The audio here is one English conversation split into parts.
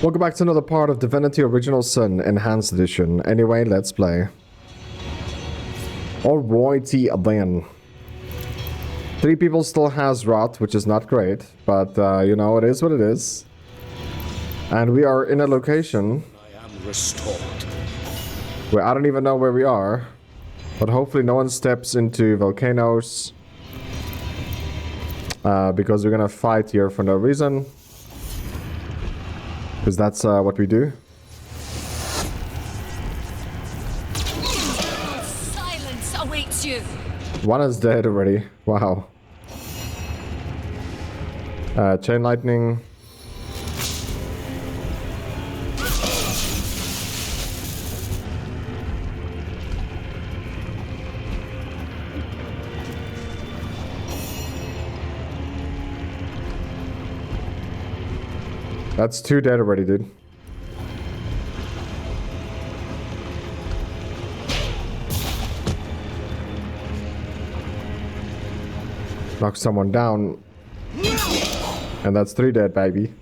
Welcome back to another part of Divinity Original Sin Enhanced Edition. Anyway, let's play. Alrighty then. 3 people still has rot, which is not great, but you know, it is what it is. And we are in a location where I don't even know where we are, but hopefully no one steps into volcanoes because we're gonna fight here for no reason. Because that's what we do. Silence awaits you. One is dead already. Wow. Chain lightning. That's 2 dead already, dude. Knock someone down. And that's 3 dead, baby.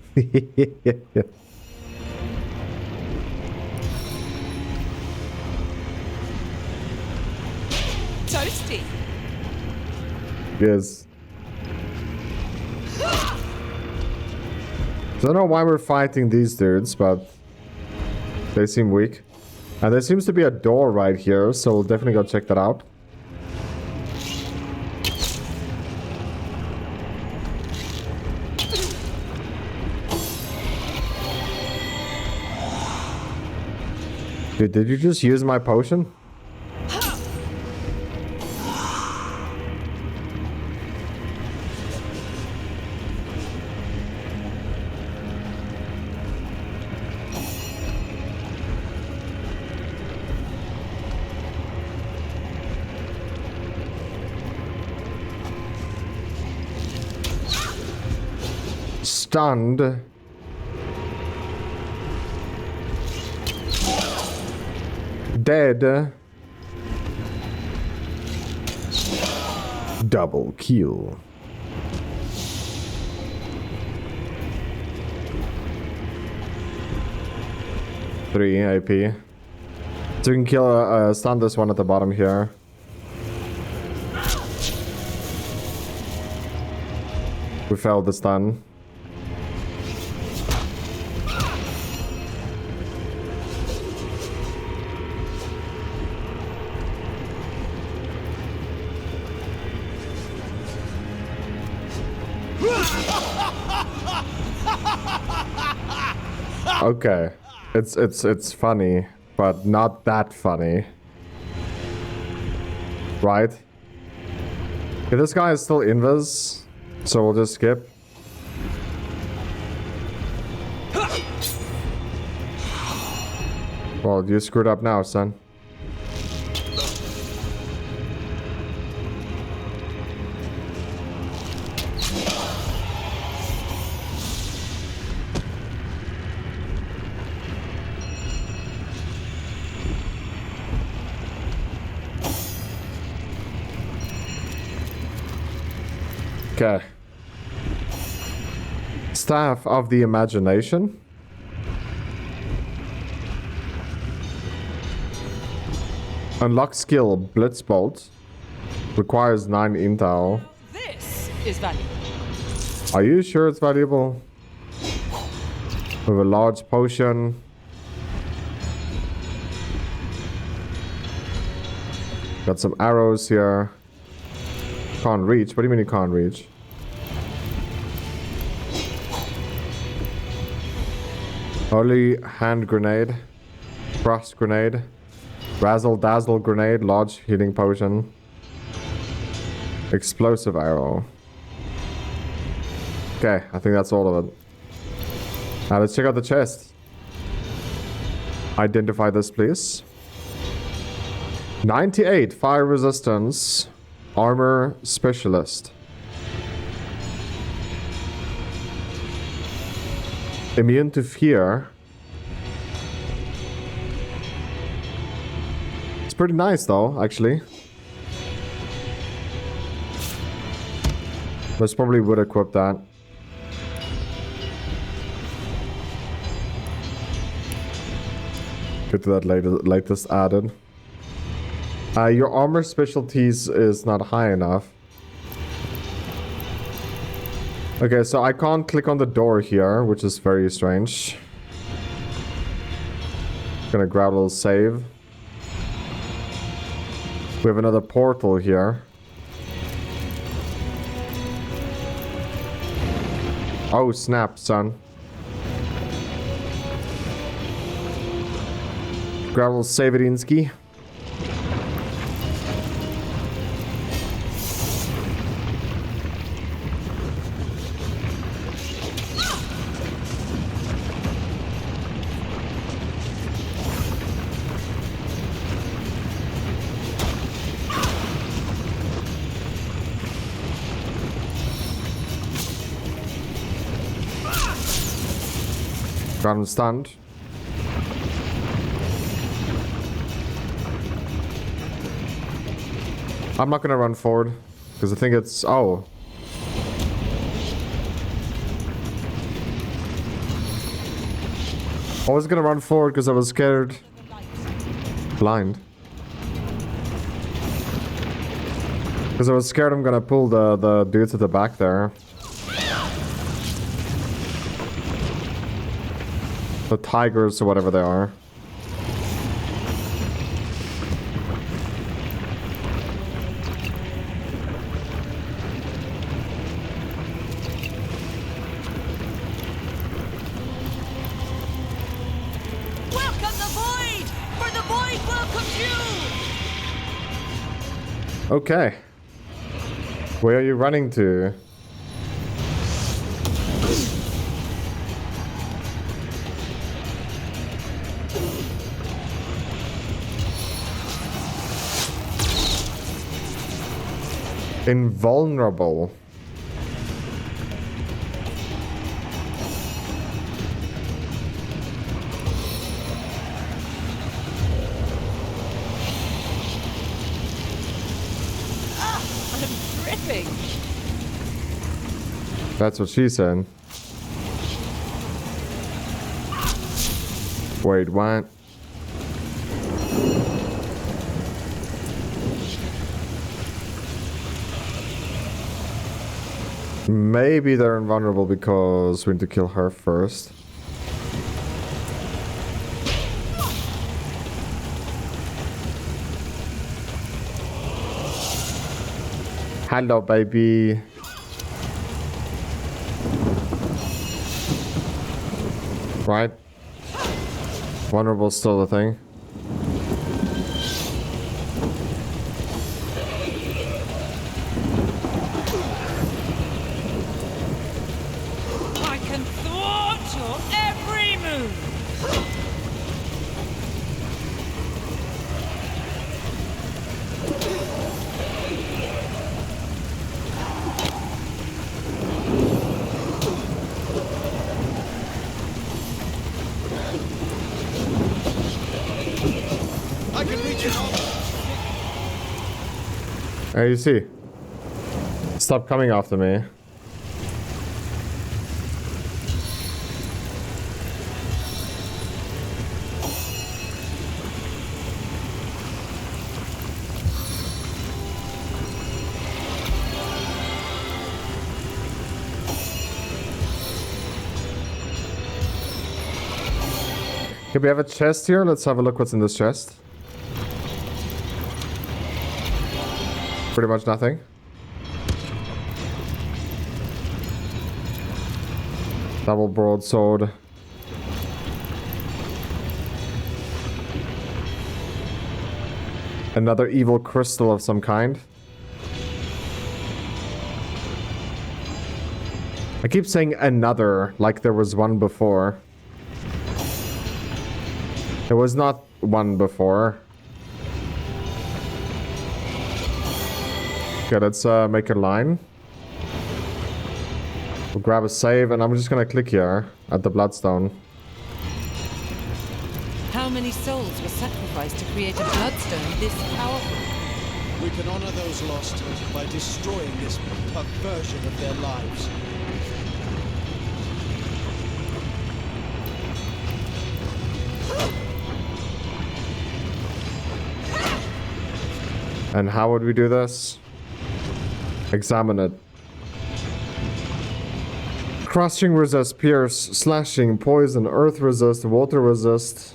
Toasty. Yes. I don't know why we're fighting these dudes, but they seem weak. And there seems to be a door right here, so we'll definitely go check that out. Dude, did you just use my potion? Stunned. Dead. Double kill. Three AP. So we can kill stun this one at the bottom here. We failed the stun. Okay, it's funny, but not that funny, right? Okay, this guy is still invis, so we'll just skip. Well, you screwed up now, son. Okay. Staff of the Imagination. Unlock skill Blitzbolt. Requires 9 intel. This is valuable. Are you sure it's valuable? With a large potion. Got some arrows here. Can't reach? What do you mean you can't reach? Holy hand grenade. Frost grenade. Razzle dazzle grenade. Large healing potion. Explosive arrow. Okay, I think that's all of it. Now let's check out the chest. Identify this, please. 98 fire resistance. Armor specialist. Immune to fear. It's pretty nice though, actually. Most probably would equip that. Get to that latest added. Your armor specialties is not high enough. Okay, so I can't click on the door here, which is very strange. Gonna grab a little save. We have another portal here. Oh snap, son. Grab a little Savadinsky. Got him stunned. I'm not gonna run forward because I think it's oh. I was gonna run forward because I was scared. Blind. Because I was scared I'm gonna pull the dudes at the back there. The tigers or whatever they are. Welcome the void, for the void welcomes you. Okay. Where are you running to? Invulnerable. I'm dripping. That's what she said. Wait, what? Maybe they're invulnerable because we need to kill her first. Hello, baby. Right? Vulnerable still a thing. I can thwart your every move. I can reach it. Hey, you see? Stop coming after me. Okay, we have a chest here. Let's have a look what's in this chest. Pretty much nothing. Double broadsword. Another evil crystal of some kind. I keep saying another, like there was one before. There was not one before. Okay, let's make a line. We'll grab a save, and I'm just gonna click here at the bloodstone. How many souls were sacrificed to create a bloodstone this powerful? We can honor those lost by destroying this perversion of their lives. And how would we do this? Examine it. Crushing resist, pierce, slashing, poison, earth resist, water resist.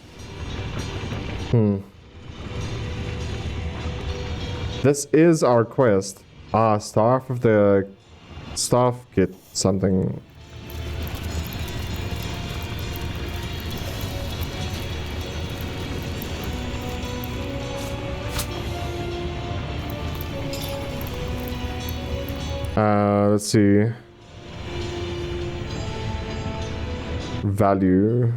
This is our quest. Staff of the staff kit something. Let's see. Value.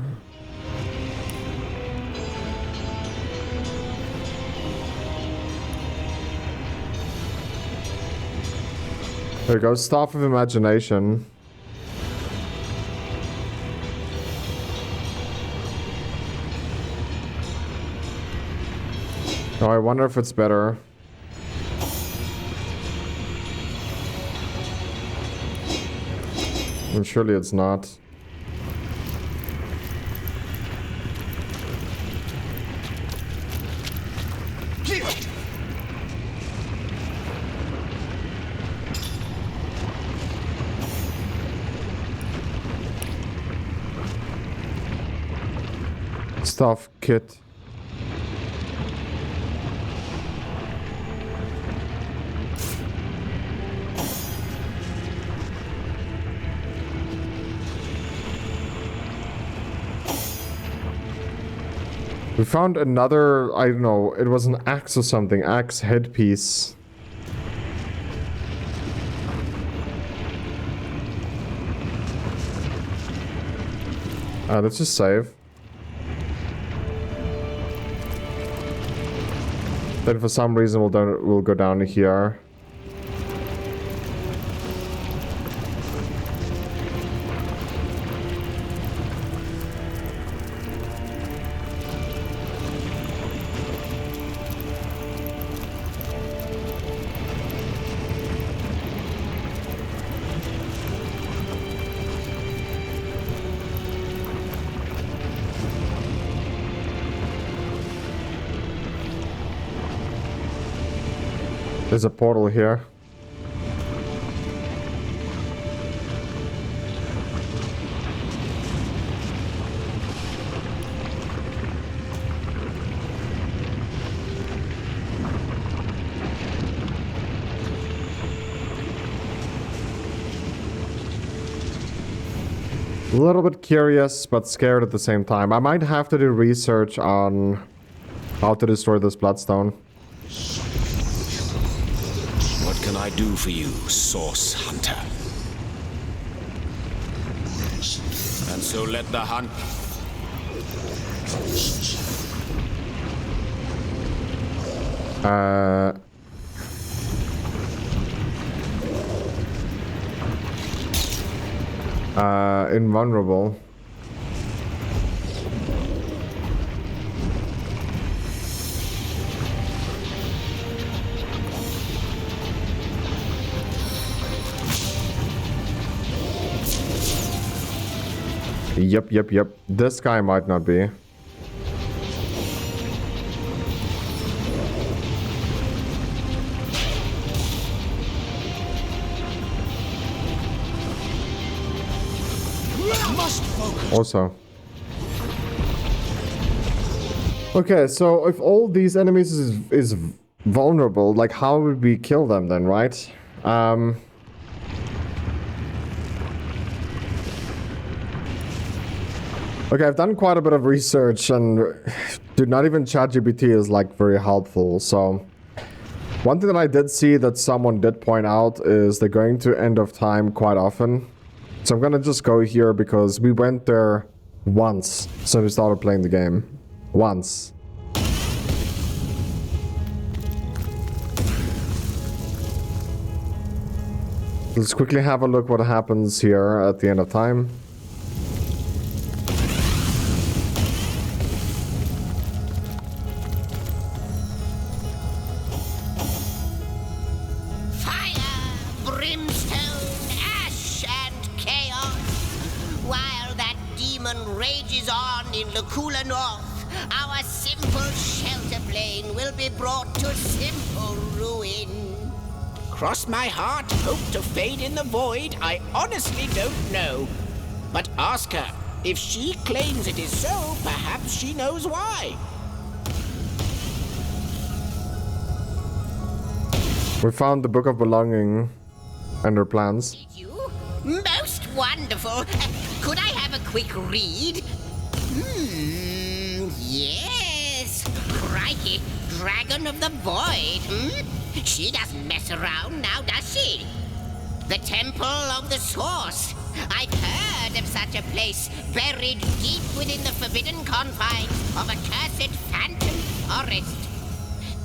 There we go. Staff of Imagination. Oh, I wonder if it's better. And surely it's not. Stuff kit. We found another, I don't know, it was an axe or something, axe headpiece. Let's just save. Then for some reason we'll go down here. There's a portal here. A little bit curious, but scared at the same time. I might have to do research on how to destroy this bloodstone. What can I do for you, Source Hunter? And so let the hunt... Invulnerable. Yep. This guy might not be. Also. Okay, so if all these enemies is vulnerable, like how would we kill them then, right? Okay, I've done quite a bit of research and dude, not even ChatGPT is like very helpful. So one thing that I did see that someone did point out is they're going to End of Time quite often. So I'm gonna just go here because we went there once since we started playing the game. Once. Let's quickly have a look what happens here at the End of Time. our simple shelter plane will be brought to simple ruin. Cross my heart, hope to fade in the void, I honestly don't know. But ask her. If she claims it is so, perhaps she knows why. We found the Book of Belonging and her plans. Did you? Most wonderful. Could I have a quick read? Yes. Crikey, Dragon of the Void, She doesn't mess around now, does she? The Temple of the Source. I've heard of such a place, buried deep within the forbidden confines of a cursed phantom forest.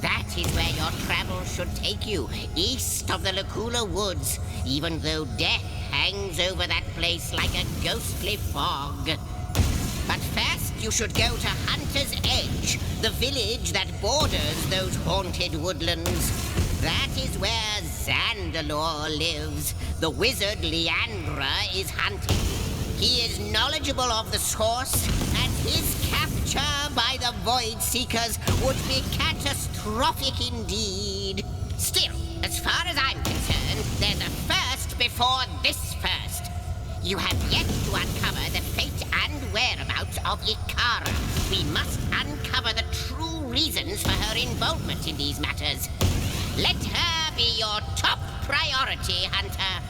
That is where your travel should take you, east of the Lacula Woods, even though death hangs over that place like a ghostly fog. But first, you should go to Hunter's Edge, the village that borders those haunted woodlands. That is where Zandalore lives. The wizard Leandra is hunting. He is knowledgeable of the source, and his capture by the Void Seekers would be catastrophic indeed. Still, as far as I'm concerned, there's a first before this first. You have yet to uncover the fate and whereabouts of Ikara. We must uncover the true reasons for her involvement in these matters. Let her be your top priority, Hunter.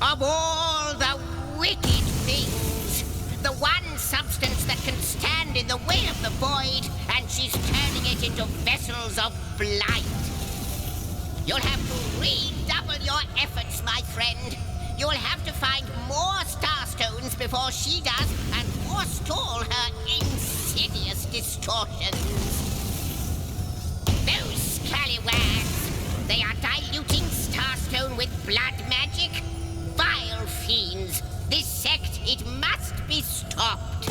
Of all the wicked things, the one substance that can stand in the way of the void, and she's turning it into vessels of blight. You'll have to redouble your efforts, my friend. You'll have to find more Starstones before she does, and forestall her insidious distortions. Those scallywags! They are diluting Starstone with blood magic? Vile fiends! This sect, it must be stopped.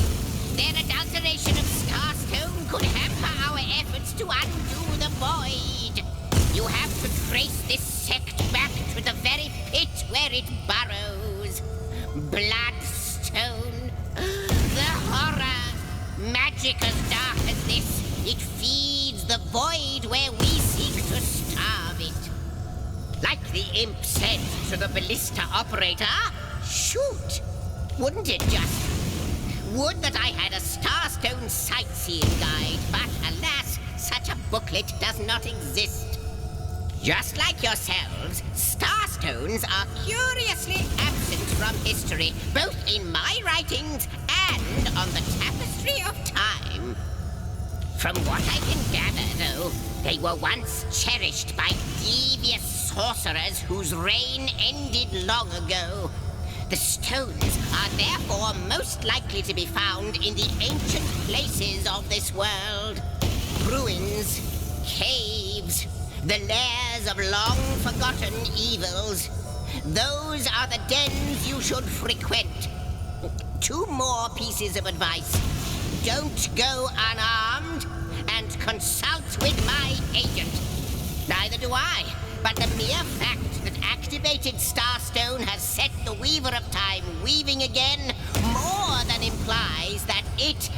Their adulteration of Starstone could hamper our efforts to undo the void. You have to trace this sect back to the very pit where it burrows. Bloodstone. The horror. Magic as dark as this. It feeds the void where we seek to starve it. Like the imp said to the ballista operator, shoot. Wouldn't it just? Would that I had a Starstone sightseeing guide, but alas, such a booklet does not exist. Just like yourselves, Starstones are curiously absent from history, both in my writings and on the tapestry of time. From what I can gather, though, they were once cherished by devious sorcerers whose reign ended long ago. The stones are therefore most likely to be found in the ancient places of this world. Ruins, caves, the lairs of long-forgotten evils. Those are the dens you should frequent. 2 more pieces of advice. Don't go unarmed, and consult with my agent. Neither do I, but the mere fact that activated Starstone has set the Weaver of Time weaving again more than implies that it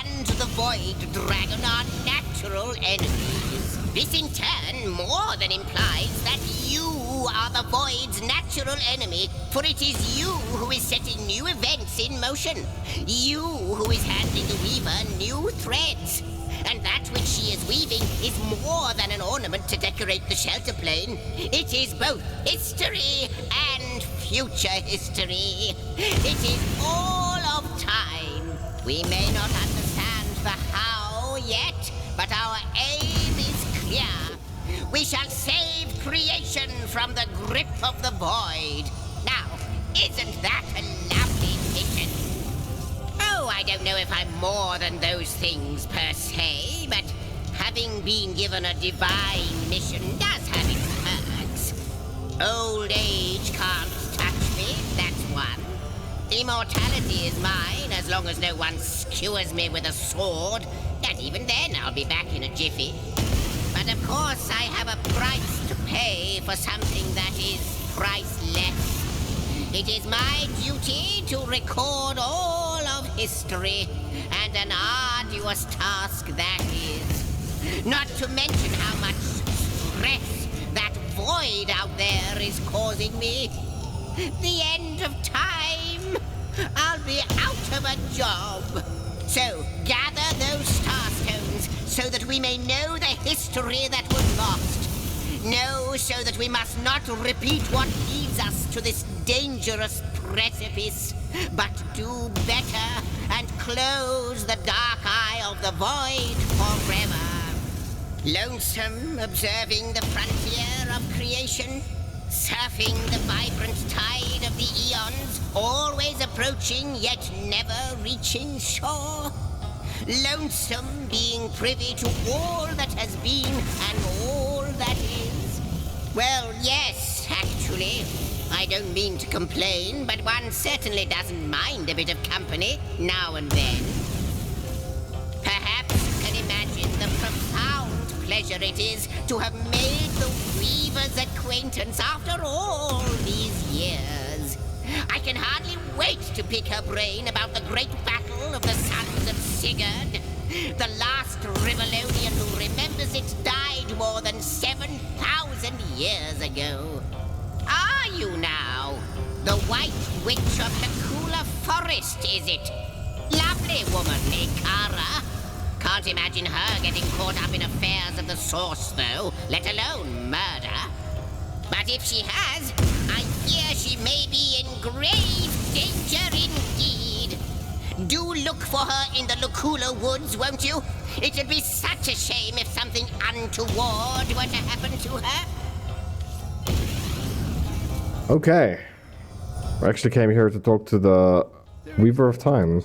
and the Void Dragon are natural enemies. This in turn more than implies that you are the Void's natural enemy, for it is you who is setting new events in motion. You who is handing the Weaver new threads. And that which she is weaving is more than an ornament to decorate the shelter plane. It is both history and future history. It is all of time. We may not understand the how yet, but our aim is clear. We shall save creation from the grip of the void. Now, isn't that a lovely vision? Oh, I don't know if I'm more than those things per se, but having been given a divine mission does have its perks. Old age can't touch me, that's one. Immortality is mine as long as no one skewers me with a sword, and even then I'll be back in a jiffy. But of course I have a price to pay for something that is priceless. It is my duty to record all of history, and an arduous task that is. Not to mention how much stress that void out there is causing me. The end of time. I'll be out of a job. So, gather those star stones so that we may know the history that was lost. Know so that we must not repeat what leads us to this dangerous precipice, but do better and close the dark eye of the void forever. Lonesome, observing the frontier of creation, surfing the vibrant tide of the eons, always approaching yet never reaching shore. Lonesome, being privy to all that has been and all that is. Well, yes, actually. I don't mean to complain, but one certainly doesn't mind a bit of company now and then. Perhaps you can imagine the profound pleasure it is to have made the Weaver's acquaintance after all these years. I can hardly wait to pick her brain about the great battle of the sons of Sigurd. The last Rivellonian who remembers it died more than 7,000 years ago. Are you now? The White Witch of the Cooler Forest, is it? Lovely woman, Ikara. Can't imagine her getting caught up in affairs of the Source, though, let alone murder. But if she has, I fear she may be in grave danger indeed. Do look for her in the Lukula Woods, won't you? It would be such a shame if something untoward were to happen to her. Okay. I actually came here to talk to the Weaver of Time.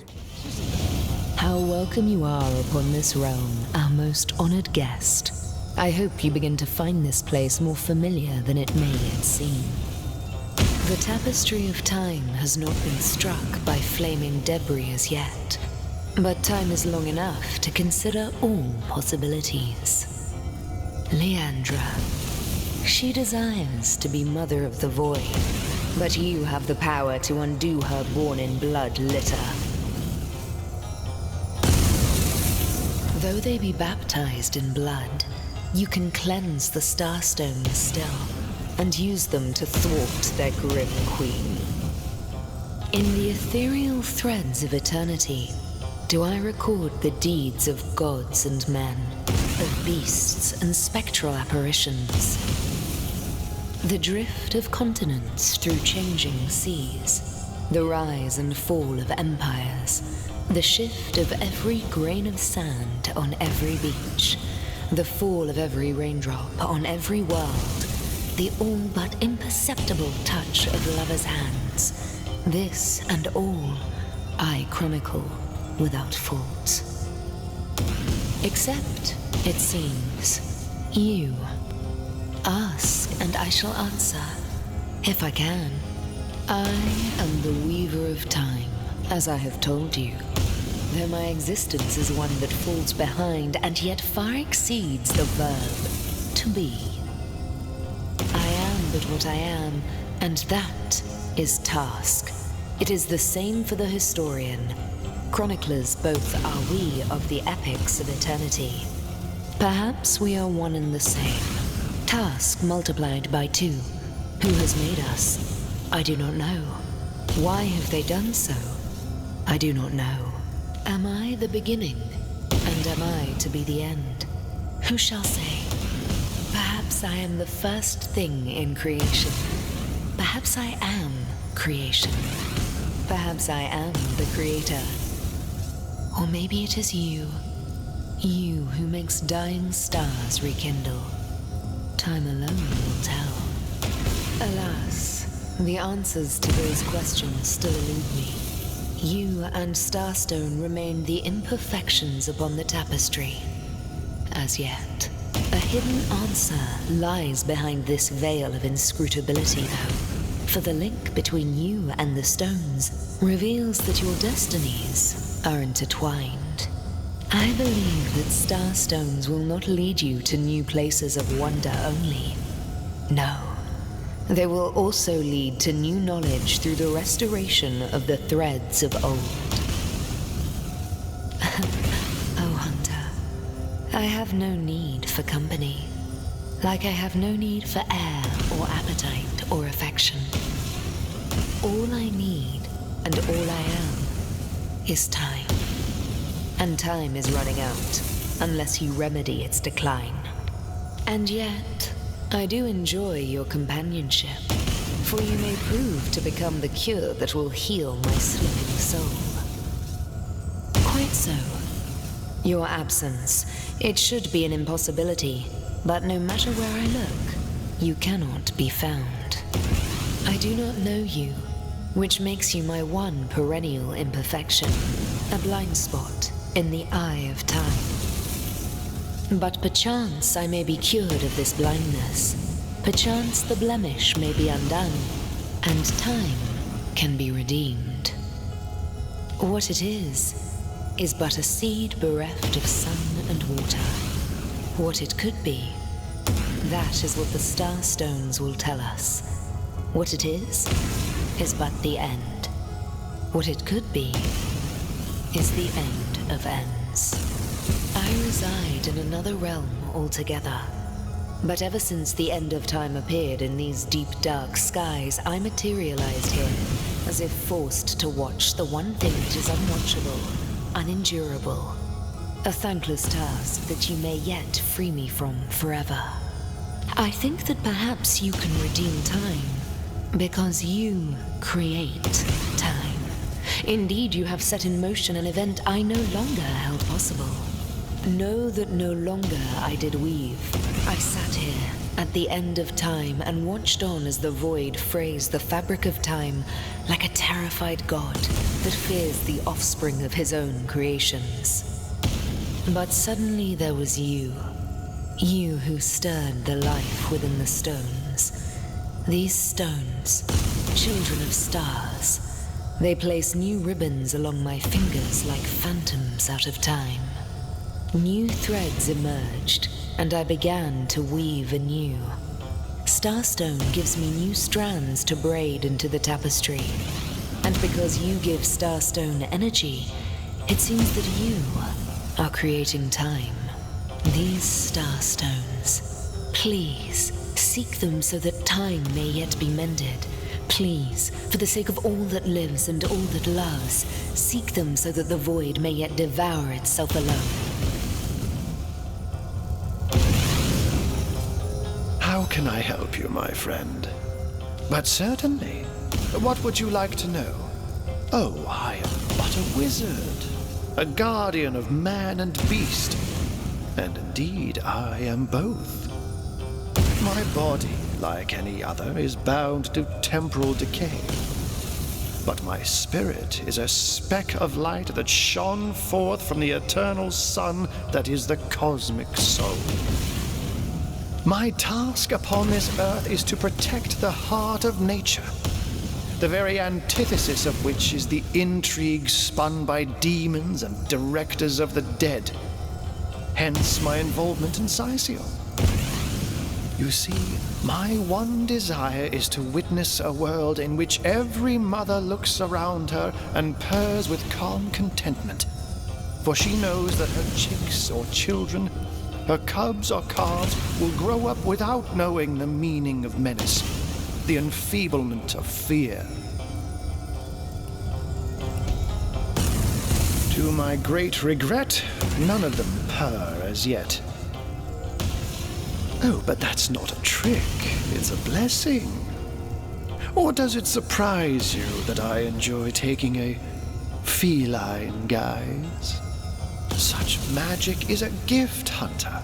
How welcome you are upon this realm, our most honored guest. I hope you begin to find this place more familiar than it may yet seem. The tapestry of time has not been struck by flaming debris as yet, but time is long enough to consider all possibilities. Leandra. She desires to be Mother of the Void, but you have the power to undo her born-in-blood litter. Though they be baptized in blood, you can cleanse the Starstones still, and use them to thwart their grim queen. In the ethereal threads of eternity, do I record the deeds of gods and men, of beasts and spectral apparitions. The drift of continents through changing seas, the rise and fall of empires, the shift of every grain of sand on every beach, the fall of every raindrop on every world, the all but imperceptible touch of lovers' hands. This and all I chronicle without fault. Except, it seems, you. Ask and I shall answer, if I can. I am the Weaver of Time, as I have told you. Though my existence is one that falls behind and yet far exceeds the verb to be. I am but what I am, and that is task. It is the same for the historian. Chroniclers both are we of the epics of eternity. Perhaps we are one and the same. Task multiplied by 2. Who has made us? I do not know. Why have they done so? I do not know. Am I the beginning? And am I to be the end? Who shall say? Perhaps I am the first thing in creation. Perhaps I am creation. Perhaps I am the creator. Or maybe it is you. You who makes dying stars rekindle. Time alone will tell. Alas, the answers to those questions still elude me. You and Starstone remain the imperfections upon the tapestry. As yet, a hidden answer lies behind this veil of inscrutability, though. For the link between you and the stones reveals that your destinies are intertwined. I believe that Starstones will not lead you to new places of wonder only. No. They will also lead to new knowledge through the restoration of the threads of old. I have no need for company, like I have no need for air or appetite or affection. All I need and all I am is time. And time is running out, unless you remedy its decline. And yet, I do enjoy your companionship, for you may prove to become the cure that will heal my sleeping soul. Quite so. Your absence, it should be an impossibility, but no matter where I look, you cannot be found. I do not know you, which makes you my one perennial imperfection, a blind spot in the eye of time. But perchance I may be cured of this blindness. Perchance the blemish may be undone, and time can be redeemed. What it is but a seed bereft of sun and water. What it could be, that is what the star stones will tell us. What it is but the end. What it could be is the end of ends. I reside in another realm altogether. But ever since the end of time appeared in these deep dark skies, I materialized here, as if forced to watch the one thing that is unwatchable, unendurable. A thankless task that you may yet free me from forever. I think that perhaps you can redeem time, because you create time. Indeed, you have set in motion an event I no longer held possible. Know that no longer I did weave. I sat here at the end of time and watched on as the void frays the fabric of time like a terrified god that fears the offspring of his own creations. But suddenly there was you. You who stirred the life within the stones. These stones, children of stars, they place new ribbons along my fingers like phantoms out of time. New threads emerged, and I began to weave anew. Starstone gives me new strands to braid into the tapestry. And because you give Starstone energy, it seems that you are creating time. These Starstones, please, seek them so that time may yet be mended. Please, for the sake of all that lives and all that loves, seek them so that the void may yet devour itself alone. How can I help you, my friend? But certainly. What would you like to know? Oh, I am but a wizard, a guardian of man and beast. And indeed, I am both. My body, like any other, is bound to temporal decay. But my spirit is a speck of light that shone forth from the eternal sun that is the cosmic soul. My task upon this earth is to protect the heart of nature, the very antithesis of which is the intrigue spun by demons and directors of the dead. Hence my involvement in Sicyon. You see, my one desire is to witness a world in which every mother looks around her and purrs with calm contentment, for she knows that her chicks or children, her cubs or calves, will grow up without knowing the meaning of menace, the enfeeblement of fear. To my great regret, none of them purr as yet. Oh, but that's not a trick. It's a blessing. Or does it surprise you that I enjoy taking a feline guise? Such magic is a gift, Hunter.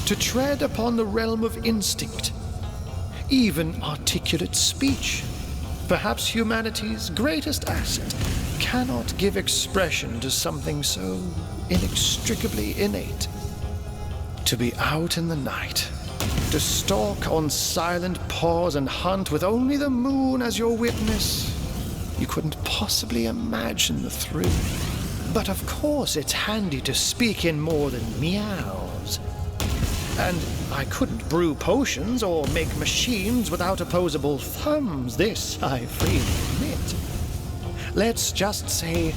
To tread upon the realm of instinct, even articulate speech, perhaps humanity's greatest asset, cannot give expression to something so inextricably innate. To be out in the night, to stalk on silent paws and hunt with only the moon as your witness, you couldn't possibly imagine the thrill. But of course it's handy to speak in more than meows. And I couldn't brew potions or make machines without opposable thumbs. This I freely admit. Let's just say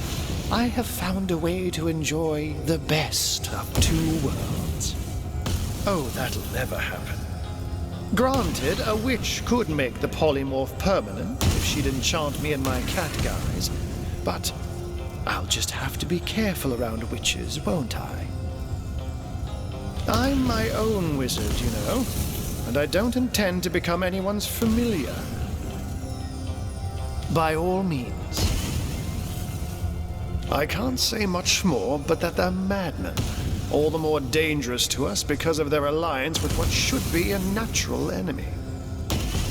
I have found a way to enjoy the best of two worlds. Oh, that'll never happen. Granted, a witch could make the polymorph permanent if she'd enchant me in my cat guise, but I'll just have to be careful around witches, won't I? I'm my own wizard, you know, and I don't intend to become anyone's familiar. By all means. I can't say much more, but that they're madmen, all the more dangerous to us because of their alliance with what should be a natural enemy.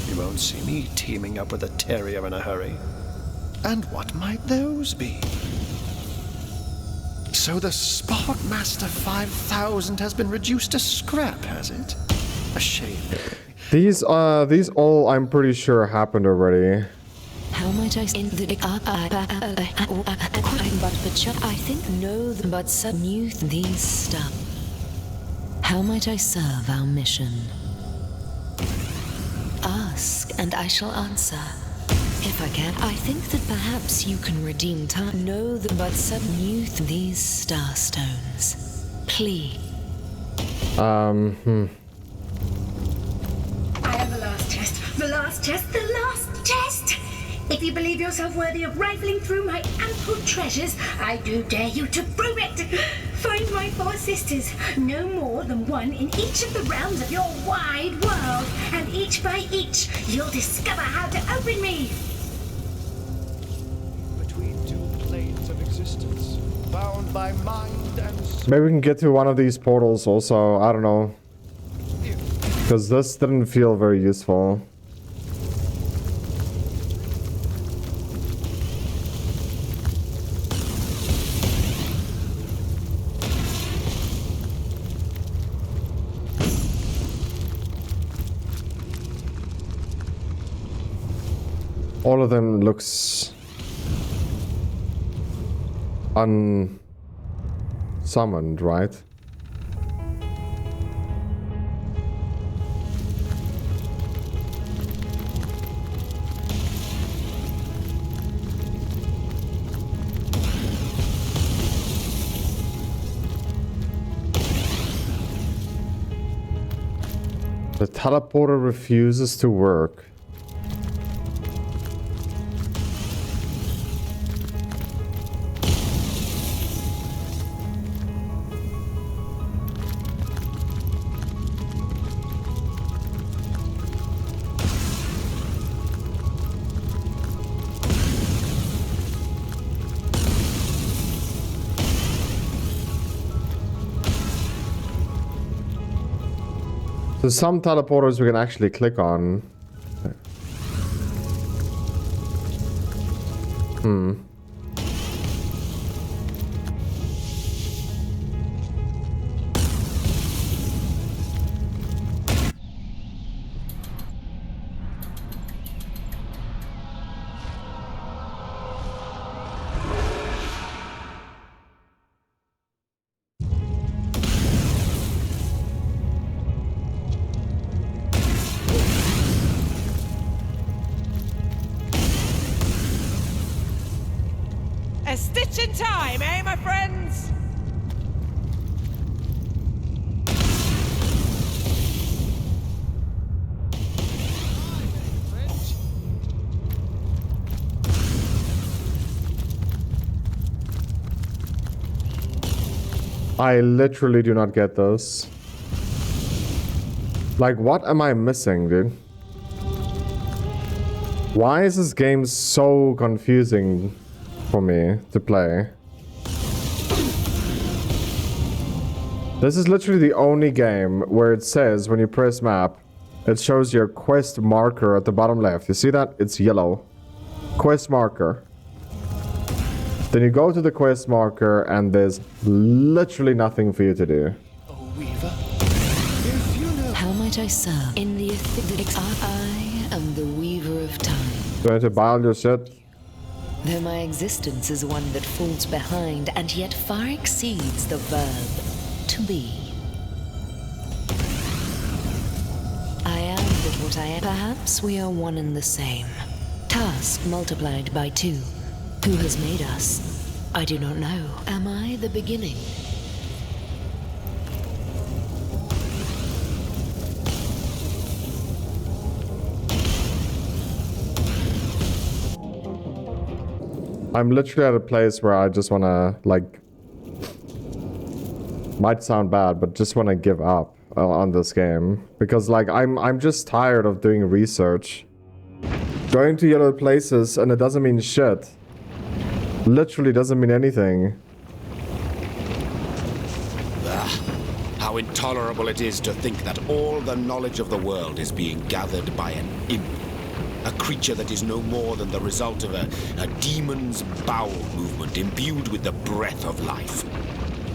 You won't see me teaming up with a terrier in a hurry. And what might those be? So the Sportmaster 5000 has been reduced to scrap, has it? A shame. These all, I'm pretty sure, happened already. How might I in the but I think no but some new these stuff. How might I serve our mission? Ask and I shall answer. If I can, I think that perhaps you can redeem time. Know that but some new these star stones. Please. I am the last test. The last test. The last test. If you believe yourself worthy of rifling through my ample treasures, I do dare you to prove it. Find my 4 sisters, no more than one in each of the realms of your wide world, and each by each, you'll discover how to open me. Between two planes of existence, bound by mind and soul. Maybe we can get to one of these portals also, I don't know. Because this didn't feel very useful. All of them looks unsummoned, right? The teleporter refuses to work. There's some teleporters we can actually click on. A stitch in time, eh, my friends? I literally do not get those. Like, what am I missing, dude? Why is this game so confusing for me to play? This is literally the only game where it says when you press map, it shows your quest marker at the bottom left. You see that? It's yellow. Quest marker. Then you go to the quest marker and there's literally nothing for you to do. Oh, Weaver, if you know... How might I serve in the I am the weaver of time. Do I need to buy all your shit? Though my existence is one that falls behind and yet far exceeds the verb to be. I am but what I am. Perhaps we are one and the same. Task multiplied by 2. Who has made us? I do not know. Am I the beginning? I'm literally at a place where I just want to, like, might sound bad, but just want to give up on this game. Because, like, I'm just tired of doing research. Going to other places, and it doesn't mean shit. Literally doesn't mean anything. How intolerable it is to think that all the knowledge of the world is being gathered by an imp. A creature that is no more than the result of a demon's bowel movement imbued with the breath of life.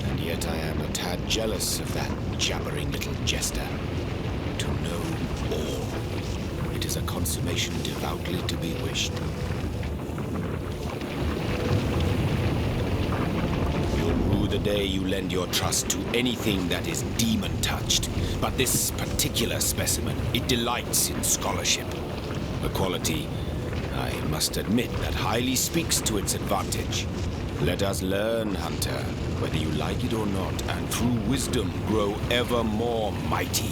And yet I am a tad jealous of that jabbering little jester. To know all. It is a consummation devoutly to be wished. You'll rue the day you lend your trust to anything that is demon-touched. But this particular specimen, it delights in scholarship. A quality, I must admit, that highly speaks to its advantage. Let us learn, Hunter, whether you like it or not, and through wisdom grow ever more mighty.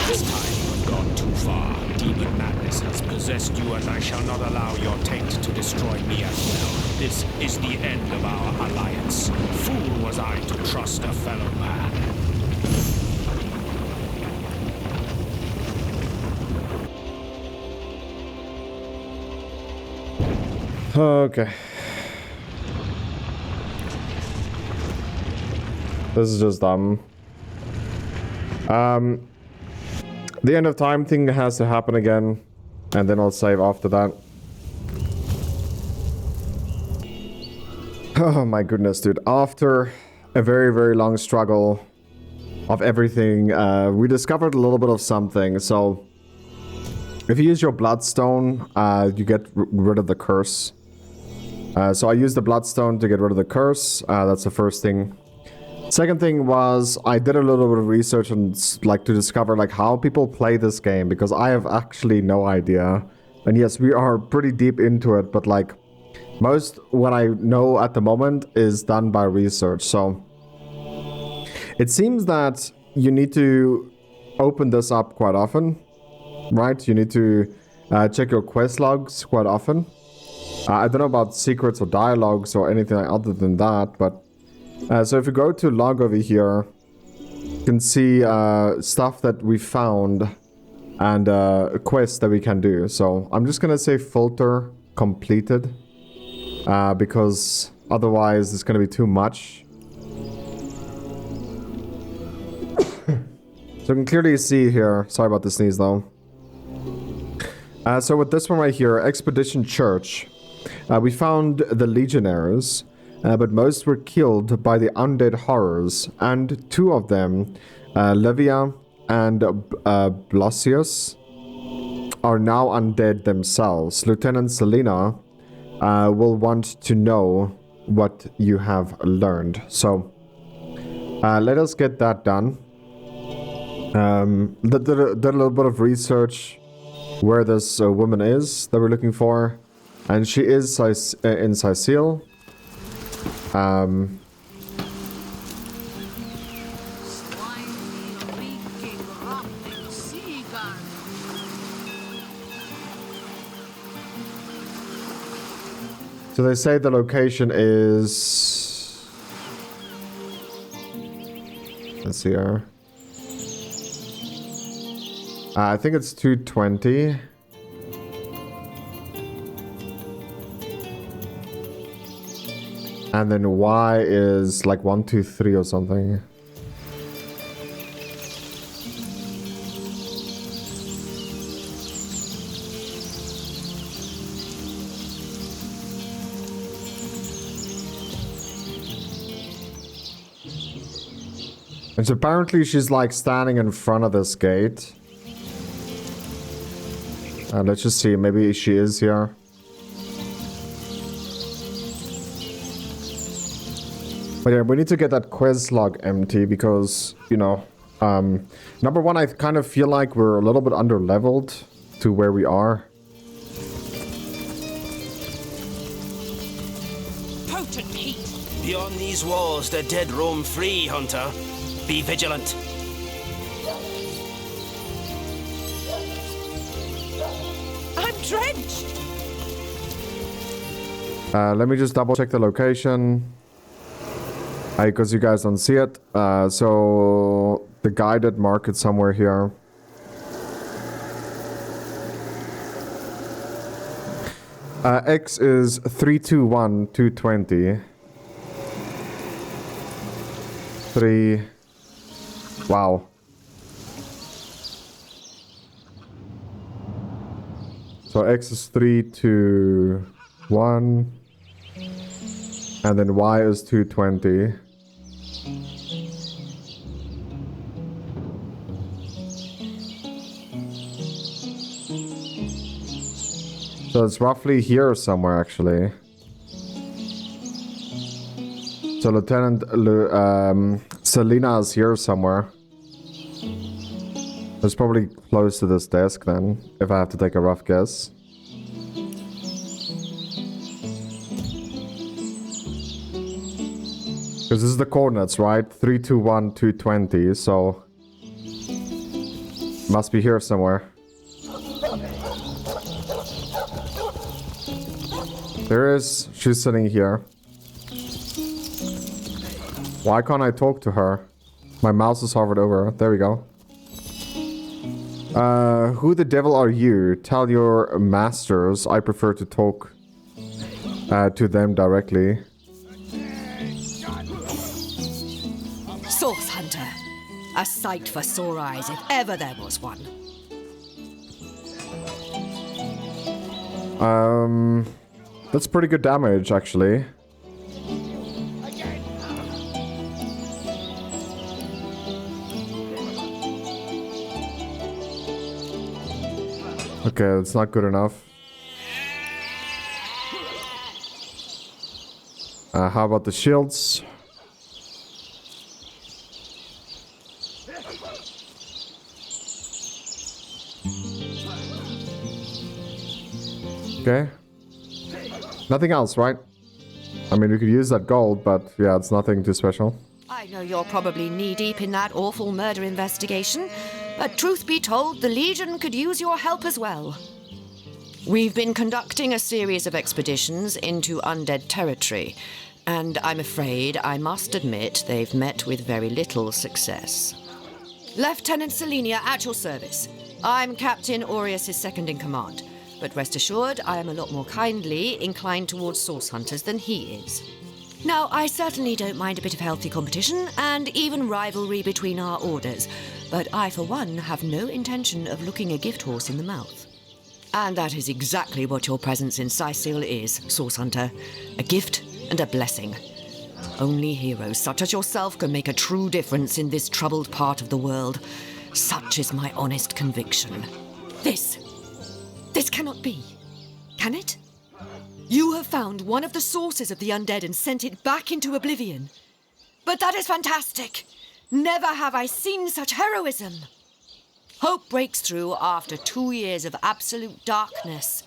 This time you have gone too far. Demon madness has possessed you, and I shall not allow your taint to destroy me as well. This is the end of our alliance. Fool was I to trust a fellow man. Okay. This is just dumb. The end of time thing has to happen again, and then I'll save after that. Oh my goodness, dude. After a very, very long struggle of everything, we discovered a little bit of something. So, if you use your bloodstone, you get rid of the curse. So I used the bloodstone to get rid of the curse. That's the first thing. Second thing was I did a little bit of research and like to discover like how people play this game, because I have actually no idea. And yes, we are pretty deep into it, but like most what I know at the moment is done by research. So it seems that you need to open this up quite often, right? You need to check your quest logs quite often. I don't know about secrets or dialogues or anything other than that, but so if you go to log over here, you can see stuff that we found and quests that we can do. So I'm just gonna say filter completed because otherwise it's gonna be too much. So you can clearly see here, sorry about the sneeze though. So with this one right here, Expedition Church, we found the Legionnaires, but most were killed by the undead horrors, and two of them, Livia and Blasius, are now undead themselves. Lieutenant Selena will want to know what you have learned. So let us get that done. Did a little bit of research where this woman is that we're looking for, and she is in Sicile. So they say the location is, let's see here. I think it's 220. And then Y is like 123 or something. And so apparently she's like standing in front of this gate. Let's just see, maybe she is here. But yeah, we need to get that quest log empty because, you know, Number one, I kind of feel like we're a little bit under-leveled to where we are. Potent heat. Beyond these walls, the dead roam free, Hunter. Be vigilant. I'm drenched. Let me just double check the location. Because you guys don't see it. So the guided market somewhere here. X is 321-220. 3. Wow. So X is 321. And then Y is 220. So it's roughly here somewhere, actually. So Lieutenant Selena is here somewhere. It's probably close to this desk then, if I have to take a rough guess. Because this is the coordinates, right? 321-220, so must be here somewhere. There is. She's sitting here. Why can't I talk to her? My mouse is hovered over. There we go. Who the devil are you? Tell your masters I prefer to talk to them directly. Source Hunter. A sight for sore eyes, if ever there was one. That's pretty good damage, actually. Okay, that's not good enough. How about the shields? Okay. Nothing else, right? I mean, we could use that gold, but yeah, it's nothing too special. I know you're probably knee-deep in that awful murder investigation, but truth be told, the Legion could use your help as well. We've been conducting a series of expeditions into undead territory, and I'm afraid I must admit they've met with very little success. Lieutenant Selenia, at your service. I'm Captain Aureus' second-in-command. But rest assured, I am a lot more kindly inclined towards source hunters than he is. Now, I certainly don't mind a bit of healthy competition and even rivalry between our orders, but I, for one, have no intention of looking a gift horse in the mouth. And that is exactly what your presence in Sicil is, source hunter. A gift and a blessing. Only heroes such as yourself can make a true difference in this troubled part of the world. Such is my honest conviction. This cannot be. Can it? You have found one of the sources of the undead and sent it back into oblivion. But that is fantastic. Never have I seen such heroism. Hope breaks through after 2 years of absolute darkness.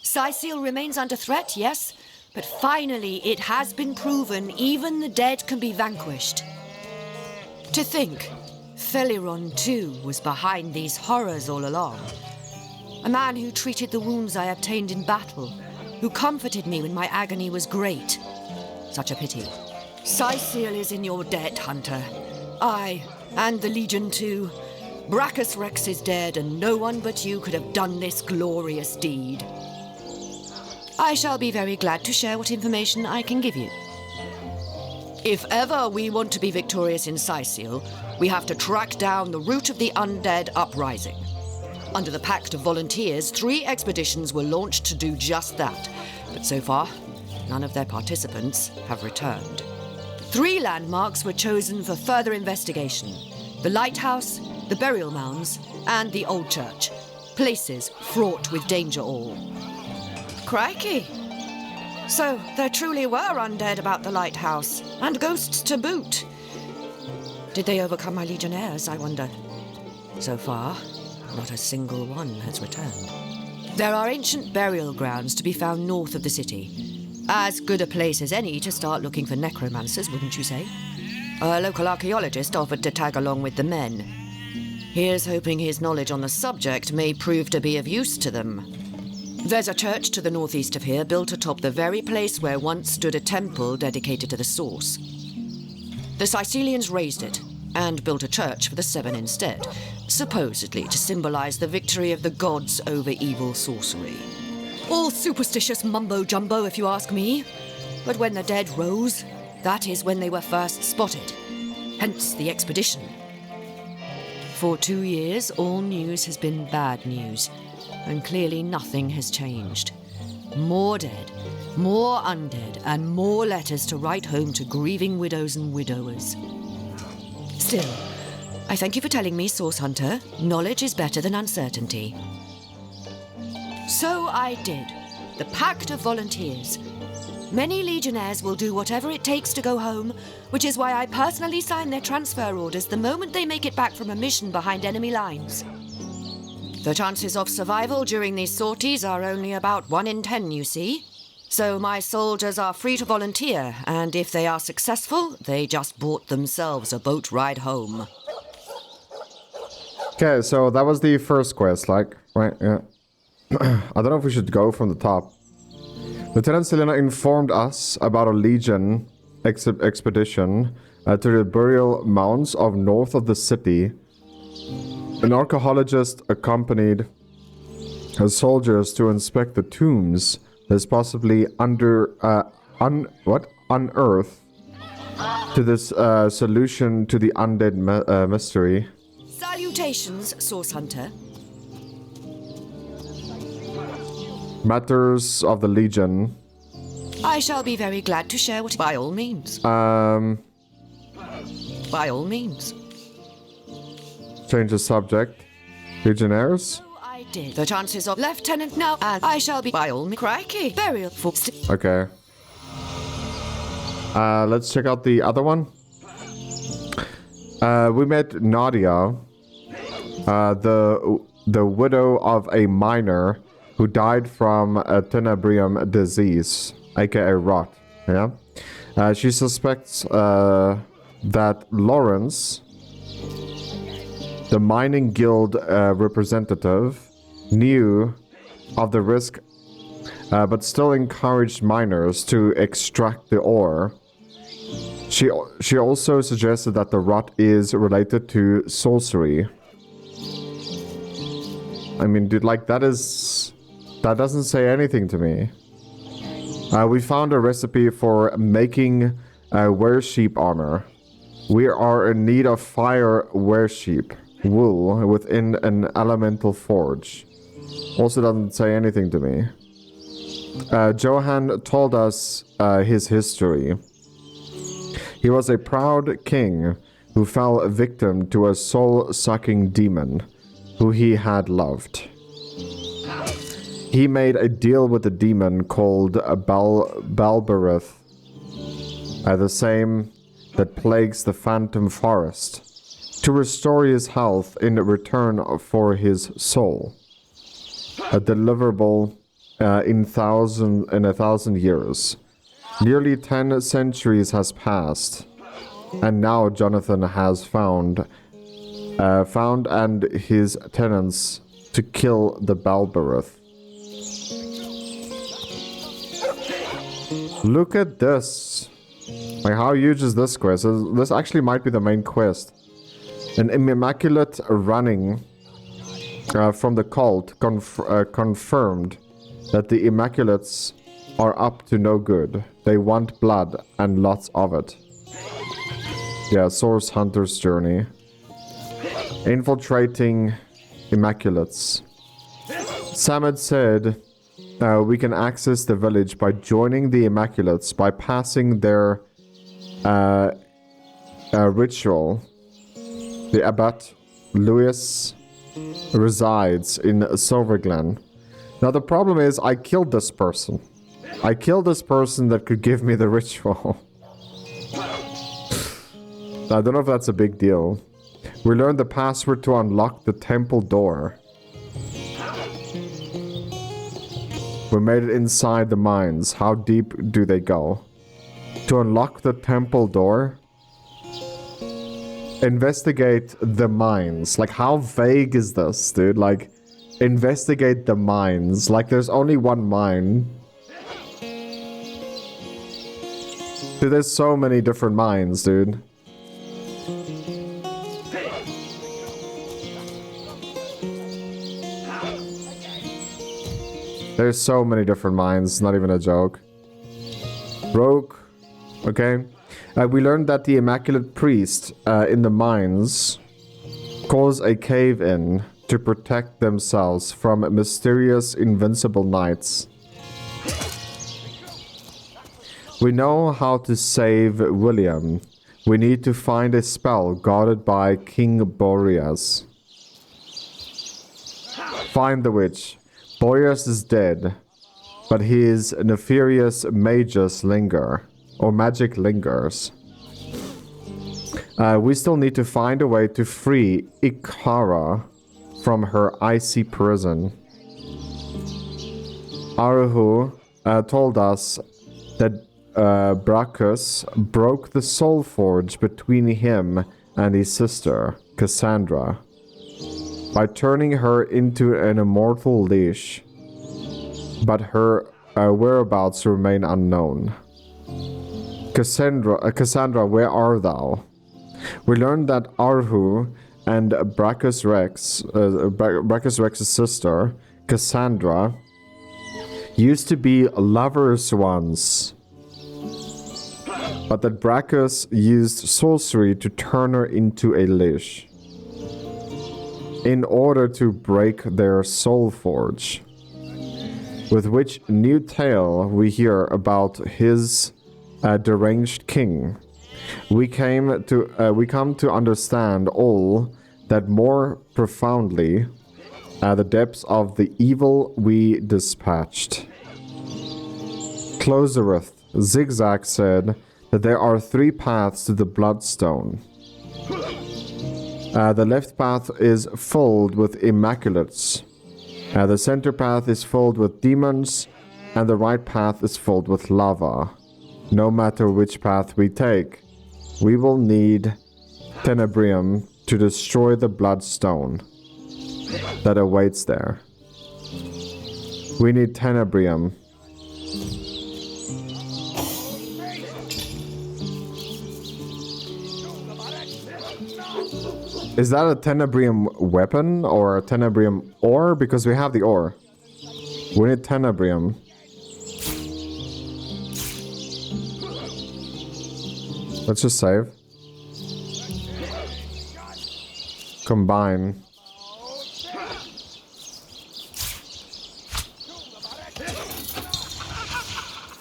Sicil remains under threat, yes, but finally it has been proven even the dead can be vanquished. To think, Feliron too was behind these horrors all along. A man who treated the wounds I obtained in battle, who comforted me when my agony was great. Such a pity. Sicil is in your debt, Hunter. I, and the Legion too. Brachus Rex is dead, and no one but you could have done this glorious deed. I shall be very glad to share what information I can give you. If ever we want to be victorious in Sicil, we have to track down the root of the undead uprising. Under the Pact of Volunteers, 3 expeditions were launched to do just that. But so far, none of their participants have returned. 3 landmarks were chosen for further investigation. The lighthouse, the burial mounds, and the old church. Places fraught with danger all. Crikey! So, there truly were undead about the lighthouse, and ghosts to boot. Did they overcome my legionnaires, I wonder? So far, not a single one has returned. There are ancient burial grounds to be found north of the city. As good a place as any to start looking for necromancers, wouldn't you say? A local archaeologist offered to tag along with the men. Here's hoping his knowledge on the subject may prove to be of use to them. There's a church to the northeast of here, built atop the very place where once stood a temple dedicated to the source. The Sicilians razed it, and built a church for the Seven instead, supposedly to symbolize the victory of the gods over evil sorcery. All superstitious mumbo-jumbo, if you ask me. But when the dead rose, that is when they were first spotted. Hence the expedition. For 2 years, all news has been bad news, and clearly nothing has changed. More dead, more undead, and more letters to write home to grieving widows and widowers. Still, I thank you for telling me, Source Hunter. Knowledge is better than uncertainty. So I did. The Pact of Volunteers. Many Legionnaires will do whatever it takes to go home, which is why I personally sign their transfer orders the moment they make it back from a mission behind enemy lines. The chances of survival during these sorties are only about 1 in 10, you see. So my soldiers are free to volunteer, and if they are successful, they just bought themselves a boat ride home. Okay, so that was the first quest, like, right, yeah. I don't know if we should go from the top. Lieutenant Selena informed us about a Legion expedition to the burial mounds of north of the city. An archaeologist accompanied his soldiers to inspect the tombs that's possibly unearthed to this solution to the undead mystery. Salutations, Source Hunter. Matters of the Legion. I shall be very glad to share what... By all means. By all means. Change the subject. Legionnaires? So I did. The chances of Lieutenant now, and I shall be... By all means. Crikey. Burial for... Okay. Let's check out the other one. We met Nadia, the widow of a miner who died from a tenebrium disease, aka rot. Yeah. She suspects that Lawrence, the mining guild representative, knew of the risk, but still encouraged miners to extract the ore. She also suggested that the rot is related to sorcery. I mean, dude, like, that doesn't say anything to me. We found a recipe for making were-sheep armor. We are in need of fire were-sheep wool within an elemental forge. Also doesn't say anything to me. Johan told us his history. He was a proud king who fell victim to a soul-sucking demon who he had loved. He made a deal with a demon called Balberith, the same that plagues the Phantom Forest, to restore his health in return for his soul. A deliverable in a thousand years. Nearly 10 centuries has passed, and now Jonathan has found and his tenants to kill the Balberith. Look at this. Like, how huge is this quest? This actually might be the main quest. An immaculate running from the cult confirmed that the Immaculates are up to no good. They want blood and lots of it. Yeah, Source Hunter's journey. Infiltrating Immaculates. Samad said we can access the village by joining the Immaculates by passing their ritual. The Abbot Louis resides in Silverglen. Now the problem is I killed this person. I killed this person that could give me the ritual. I don't know if that's a big deal. We learned the password to unlock the temple door. We made it inside the mines. How deep do they go? To unlock the temple door, investigate the mines. Like, how vague is this, dude? Like, investigate the mines. Like, there's only one mine. Dude, there's so many different mines, dude. There's so many different mines, not even a joke. Rogue, okay. We learned that the Immaculate Priest in the mines caused a cave-in to protect themselves from mysterious invincible knights. We know how to save William. We need to find a spell guarded by King Boreas. Find the witch. Boreas is dead, but his nefarious mages linger, or magic lingers. We still need to find a way to free Ikara from her icy prison. Aruhu told us that Brachus broke the soul forge between him and his sister, Cassandra, by turning her into an immortal leash, but her whereabouts remain unknown. Cassandra, where are thou? We learned that Arhu and Brachus Rex's sister, Cassandra, used to be lovers once, but that Brachus used sorcery to turn her into a leash in order to break their soul forge. With which new tale we hear about his deranged king. We come to understand all that more profoundly, the depths of the evil we dispatched. Closereth Zigzag said that there are 3 paths to the Bloodstone. The left path is filled with Immaculates. The center path is filled with demons, and the right path is filled with lava. No matter which path we take, we will need Tenebrium to destroy the Bloodstone that awaits there. We need Tenebrium. Is that a Tenebrium weapon or a Tenebrium ore? Because we have the ore. We need Tenebrium. Let's just save. Combine.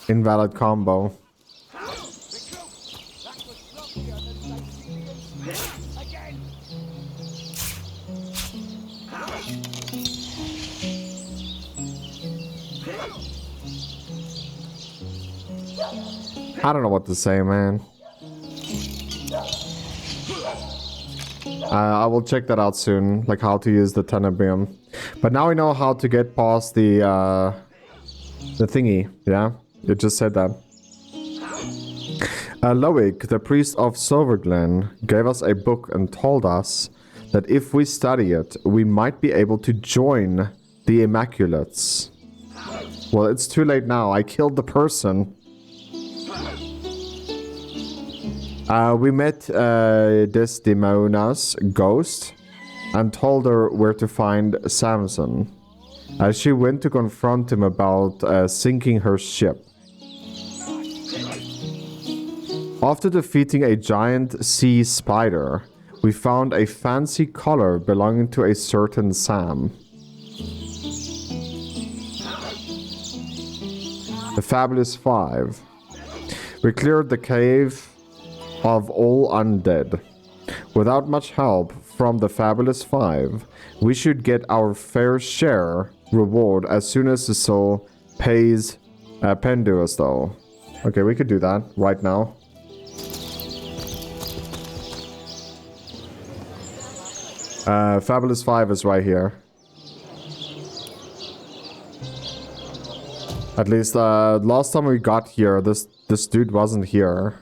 Invalid combo. I don't know what to say, man. I will check that out soon, like how to use the Tenebrium. But now we know how to get past the thingy, yeah? It just said that. Loic, the priest of Silverglen, gave us a book and told us that if we study it, we might be able to join the Immaculates. Well, it's too late now. I killed the person. We met Desdemona's ghost and told her where to find Samson. She went to confront him about sinking her ship. After defeating a giant sea spider, we found a fancy collar belonging to a certain Sam. The Fabulous 5. We cleared the cave of all undead. Without much help from the Fabulous 5, we should get our fair share reward as soon as the soul pays Penduous though. Okay, we could do that right now. Fabulous 5 is right here. At least last time we got here, this dude wasn't here.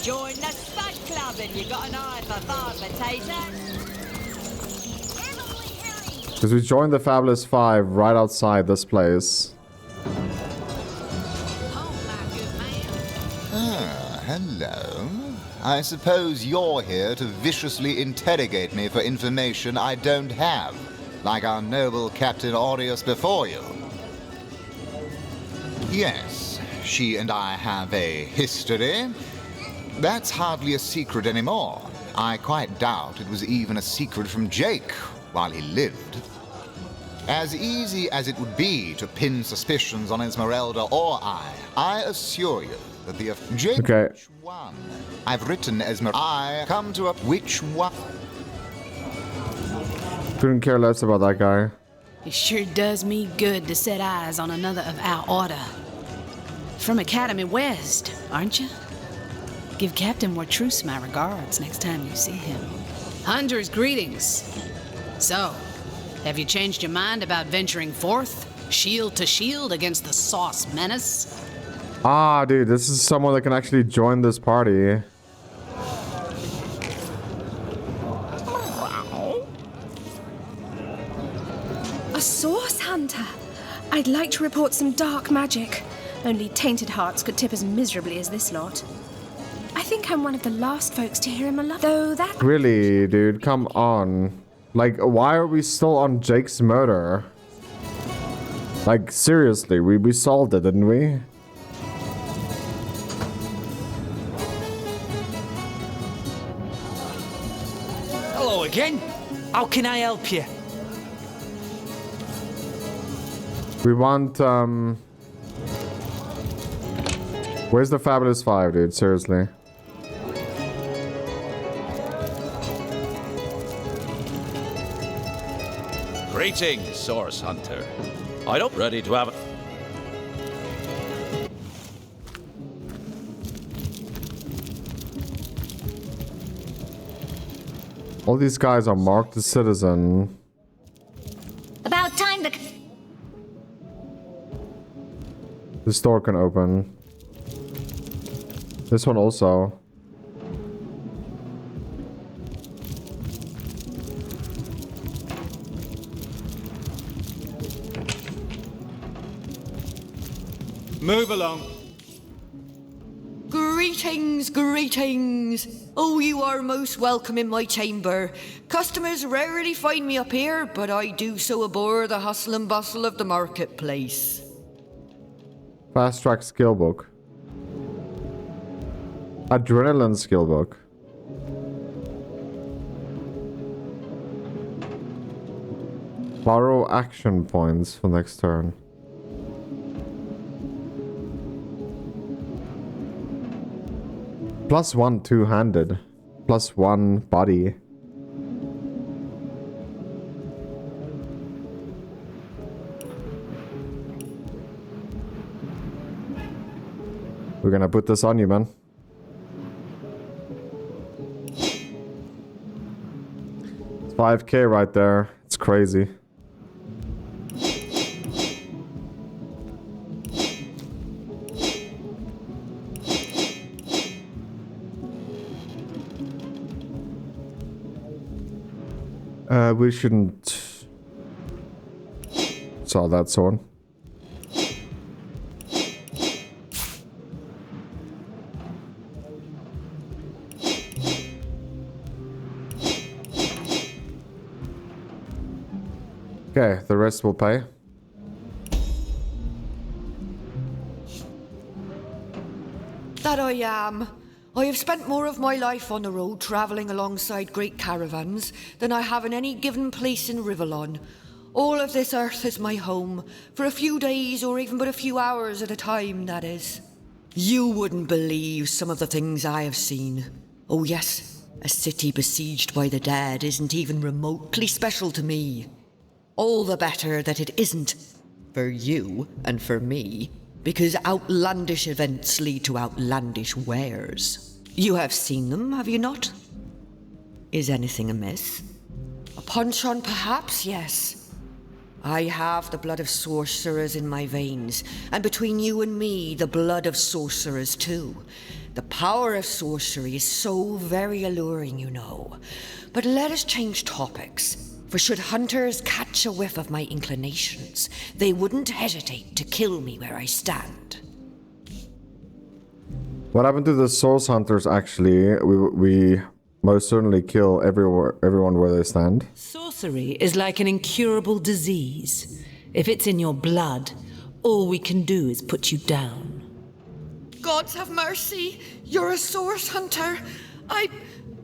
Join the stud club and you got an eye for farm potatoes. Because we joined the Fabulous 5 right outside this place. Ah, hello. I suppose you're here to viciously interrogate me for information I don't have, like our noble Captain Aureus before you. Yes, she and I have a history. That's hardly a secret anymore. I quite doubt it was even a secret from Jake while he lived. As easy as it would be to pin suspicions on Esmeralda or I assure you that the Jake. Okay. Which one? I've written Esmeralda. I come to a which one? Couldn't care less about that guy. It sure does me good to set eyes on another of our order. From Academy West, aren't you? Give Captain Wartruce my regards next time you see him. Hunter's greetings. So, have you changed your mind about venturing forth, shield to shield, against the Sauce Menace? Ah, dude, this is someone that can actually join this party. A Sauce Hunter? I'd like to report some dark magic. Only tainted hearts could tip as miserably as this lot. I think I'm one of the last folks to hear him alive, though that... Really, dude, come on. Like, why are we still on Jake's murder? Like, seriously, we solved it, didn't we? Hello again. How can I help you? We want, where's the Fabulous 5, dude? Seriously. Greetings, Source Hunter. I don't ready to have it. All these guys are marked as citizen. About time the... This door can open. This one also. Move along. Greetings, greetings. Oh, you are most welcome in my chamber. Customers rarely find me up here, but I do so abhor the hustle and bustle of the marketplace. Fast track skill book. Adrenaline skill book. Borrow action points for next turn. +1 two-handed. +1 body. We're gonna put this on you, man. It's 5K right there. It's crazy. We shouldn't sell that sword. Okay, the rest will pay. That I am. I have spent more of my life on the road travelling alongside great caravans than I have in any given place in Rivellon. All of this earth is my home, for a few days or even but a few hours at a time, that is. You wouldn't believe some of the things I have seen. Oh yes, a city besieged by the dead isn't even remotely special to me. All the better that it isn't, for you and for me. Because outlandish events lead to outlandish wares. You have seen them, have you not? Is anything amiss? A punch-on, perhaps? Yes. I have the blood of sorcerers in my veins, and between you and me, the blood of sorcerers too. The power of sorcery is so very alluring, you know. But let us change topics, for should hunters catch a whiff of my inclinations, they wouldn't hesitate to kill me where I stand. What happened to the source hunters, actually? We most certainly kill everyone where they stand. Sorcery is like an incurable disease. If it's in your blood, all we can do is put you down. Gods have mercy! You're a source hunter!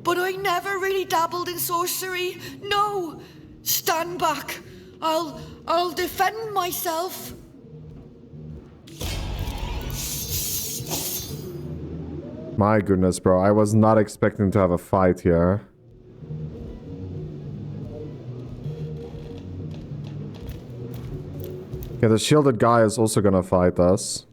But I never really dabbled in sorcery. No! Stand back! I'll defend myself! My goodness, bro. I was not expecting to have a fight here. Yeah, the shielded guy is also gonna fight us.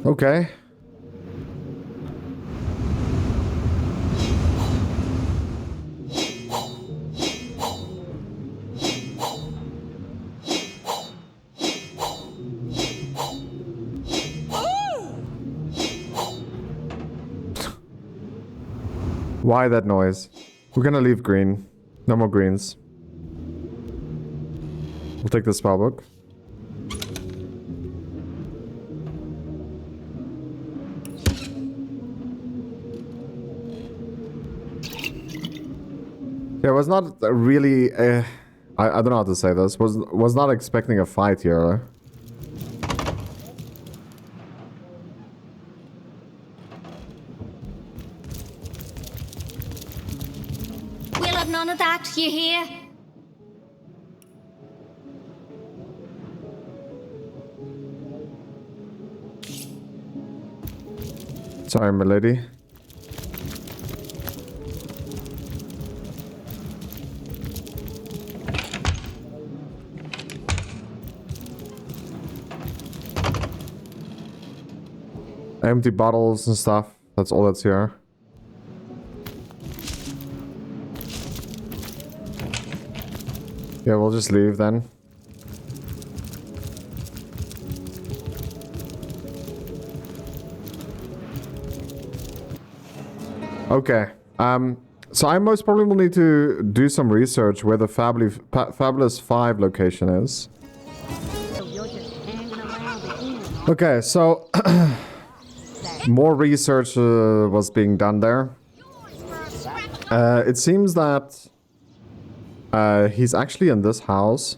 Okay. Why that noise? We're gonna leave green. No more greens. We'll take the spellbook. Yeah, was not really. I don't know how to say this. Was not expecting a fight here. We'll have none of that, you hear? Sorry, milady. Empty bottles and stuff. That's all that's here. Yeah, we'll just leave then. Okay. So I most probably will need to do some research where the Fabulous 5 location is. Okay, so more research was being done there. It seems that he's actually in this house.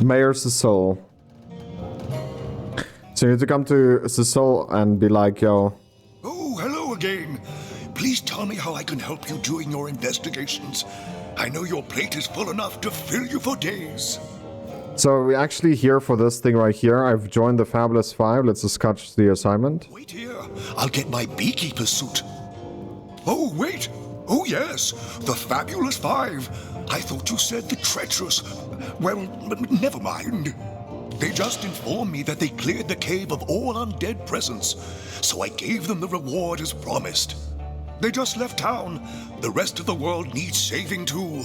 Mayor Cecil. So you need to come to Cecil and be like, yo. Oh, hello again. Please tell me how I can help you during your investigations. I know your plate is full enough to fill you for days. So we're actually here for this thing right here. I've joined the Fabulous 5. Let's discuss the assignment. Wait here. I'll get my beekeeper suit. Oh, wait. Oh, yes. The Fabulous 5. I thought you said the treacherous. Well, never mind. They just informed me that they cleared the cave of all undead presence, so I gave them the reward as promised. They just left town. The rest of the world needs saving too.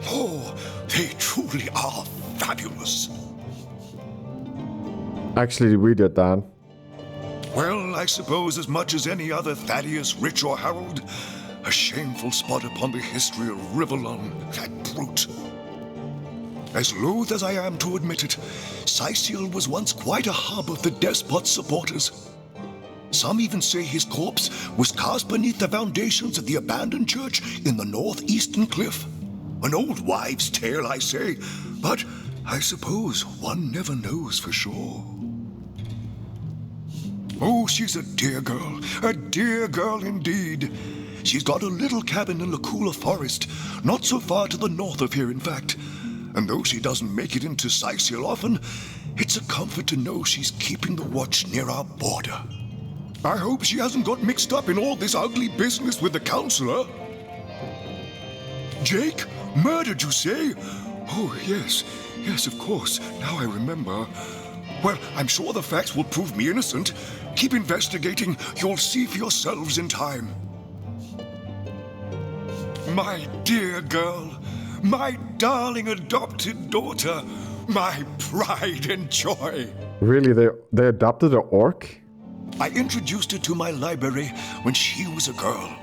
Oh, they truly are fabulous. Actually, we did that. Well, I suppose as much as any other Thaddeus, Rich, or Harold, a shameful spot upon the history of Rivellon, that brute. As loath as I am to admit it, Sicil was once quite a hub of the despot's supporters. Some even say his corpse was cast beneath the foundations of the abandoned church in the northeastern cliff. An old wives' tale, I say, but I suppose one never knows for sure. Oh, she's a dear girl indeed. She's got a little cabin in Lacula Forest, not so far to the north of here, in fact. And though she doesn't make it into Sicil often, It's a comfort to know she's keeping the watch near our border. I hope she hasn't got mixed up in all this ugly business with the counselor. Jake? Murdered, you say? Oh, yes. Yes, of course. Now I remember. Well, I'm sure the facts will prove me innocent. Keep investigating. You'll see for yourselves in time. My dear girl. My darling adopted daughter. My pride and joy. Really? They adopted an orc? I introduced her to my library when she was a girl.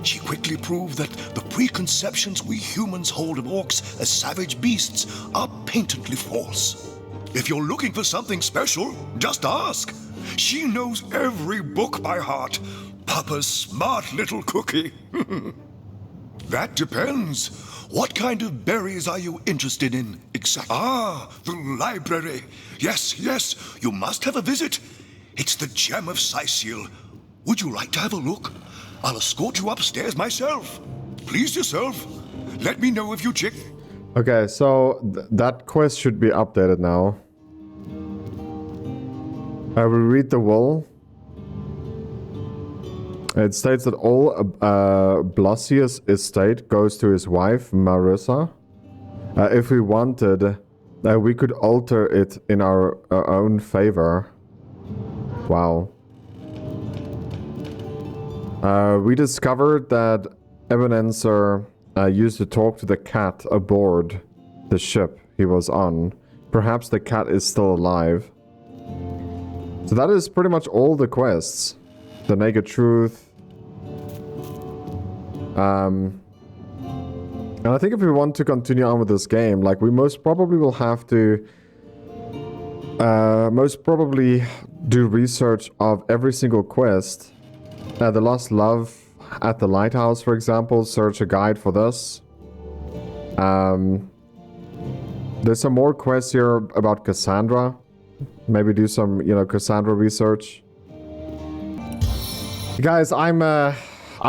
She quickly proved that the preconceptions we humans hold of orcs as savage beasts are patently false. If you're looking for something special, just ask. She knows every book by heart. Papa's smart little cookie. That depends. What kind of berries are you interested in exactly? Ah, the library. Yes, yes, you must have a visit. It's the gem of Sicil. Would you like to have a look? I'll escort you upstairs myself. Please yourself. Let me know if you check. Okay, so that quest should be updated now. I will read the will. It states that all Blasius' estate goes to his wife, Marissa. If we wanted, we could alter it in our own favor. Wow. We discovered that Ebenezer used to talk to the cat aboard the ship he was on. Perhaps the cat is still alive. So that is pretty much all the quests. The Naked Truth. And I think if we want to continue on with this game, like, we most probably will have to do research of every single quest. The Lost Love at the Lighthouse, for example. Search a guide for this. There's some more quests here about Cassandra. Maybe do some, Cassandra research. Guys, I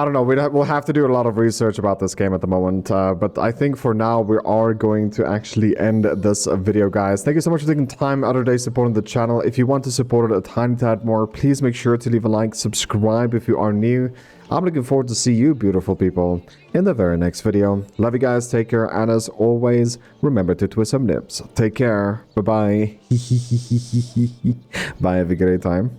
don't know, we'll have to do a lot of research about this game at the moment, but I think for now we are going to actually end this video, guys. Thank you so much for taking time out of your day supporting the channel. If you want to support it a tiny tad more, please make sure to leave a like, subscribe if you are new. I'm looking forward to see you, beautiful people, in the very next video. Love you guys, take care, and as always, remember to twist some nips. Take care, bye-bye. Bye, have a great time.